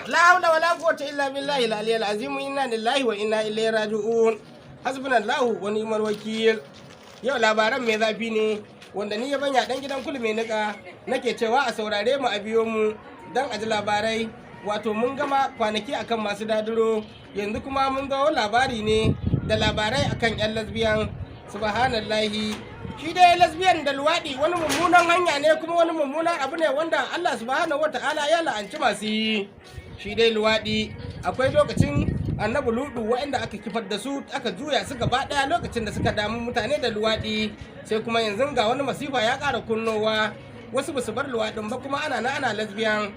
la haula wala quwwata illa billahi al-aliyyil azim. Inna lillahi wa inna ilaihi raji'un. Hasbunallahu wa ni'mal wakil. Yau labaran mai zafi ne wanda ni ya banya dan gidan kulu mai nika nake cewa a saurare mu a biyo mu dan aji labarai. Wato mun gama kwanaki akan masu dadiro, yanzu kuma mun zo labari ne da labarai akan yan lesbian. Subhanallahi, shi dai lesbian da luwaɗi wani mummunan hanya ne, kuma wani mummunan abu ne wanda Allah subhanahu wata'ala ya la'anci masu yi. Shi dai luwaɗi akwai lokacin annabi ludu waɗanda aka kifar da su aka juya su gaba ɗaya lokacin da suka damu mutane da luwaɗi. Sai kuma yanzu ga wani masifa ya ƙara kunnowa, wasu ba su bar luwaɗin ba kuma ana lesbian.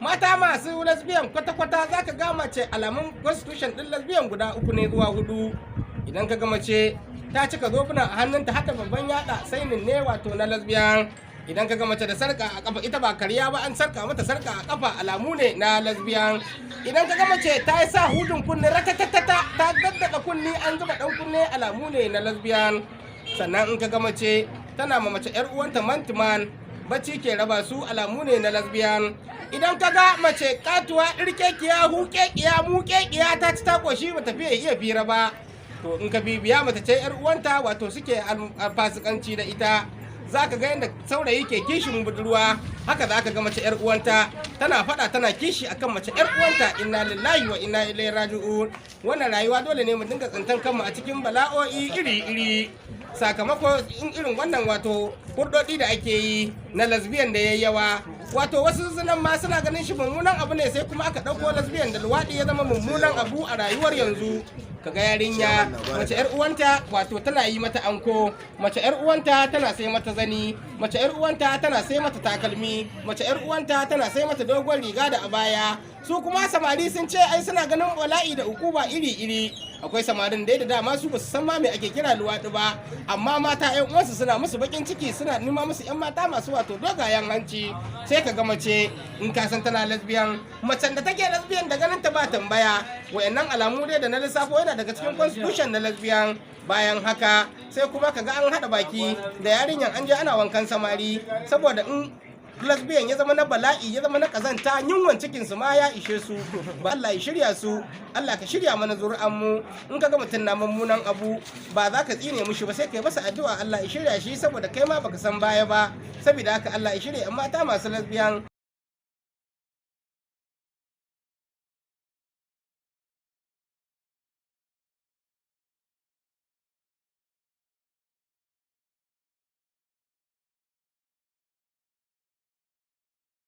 Mata masu lesbian kwata-kwata za ka ga mace alamun constitution ɗin lesbian guda 3 ne zuwa 4. Idan ka ga mace ta cika zofuna a hannunta hata babban yada sainin ne wato na lesbian. Idan ka ga mace da sarka a kafa, ita ba karya ba, an sarka mata sarka a kafa, alamu ne na lesbian. Idan ka ga mace ta yi sa hudun kunne ratatatata ta daddaka kunni an zuba dan kunne, alamu ne na lesbian. Sannan in ka ga mace tana ma mace yar uwanta mantuman bacci ke raba su, alamu ne na lesbian. Idan ka ga mace katuwa irkekiya hukekiya mukekiya ta ci ta koshi ba tafiya iya fira ba, to in ka bibiya mata ce yar uwanta wato suke alfasikanci da ita. Za ka ga yadda saurayi ke kishin budurwa, haka za ka ga mace yar uwanta tana faɗa tana kishi akan mace yar uwanta. Inna lillahi wa inna ilaihi raji'un. Wannan rayuwa dole ne mu dinga tsintan kanmu a cikin bala'o'i iri-iri, sakamako in irin wannan wato hurdodi da ake yi na lesbian da yayi yawa. Wato wasu zunan ma suna ganin shi mummunan abu ne, sai kuma aka ɗauko lesbian da luwaɗi ya zama mummunan abu a rayuwar yanzu. Kaga yarinya mace yar uwanta wato tana yi mata anko, mace yar uwanta tana sai mata zani, mace yar uwanta tana sai mata takalmi, mace yar uwanta tana sai mata dogon riga da abaya. Su kuma samari sun ce ai suna ganin bala'i da ukuba iri-iri. Akwai samarin dai da dama su basu san ma me ake kira luwaɗi ba, amma mata ƴan uwansu suna musu bakin ciki, suna nima musu ƴan mata masu wato dogayen hanci. Sai ka ga mace in ka san tana lesbian, macen da take lesbian da ganin ta ba tambaya. Wayannan alamu dai da na lissafo yana daga cikin constitution na lesbian. Bayan haka sai kuma ka ga an haɗa baki da yarinyan an je ana wankan samari, saboda in lesbian ya zama na bala'i, ya zama na kazanta, yunwan cikin su ma ya ishe su. Ba Allah ya shirya su, Allah ka shirya mana zuri'an mu. In ka ga mutum na mummunan abu ba za ka tsine mushi ba, sai kai masa addu'a Allah ya shirya shi, saboda kai ma baka san baya ba. Saboda haka Allah ya shirya mata masu lesbian.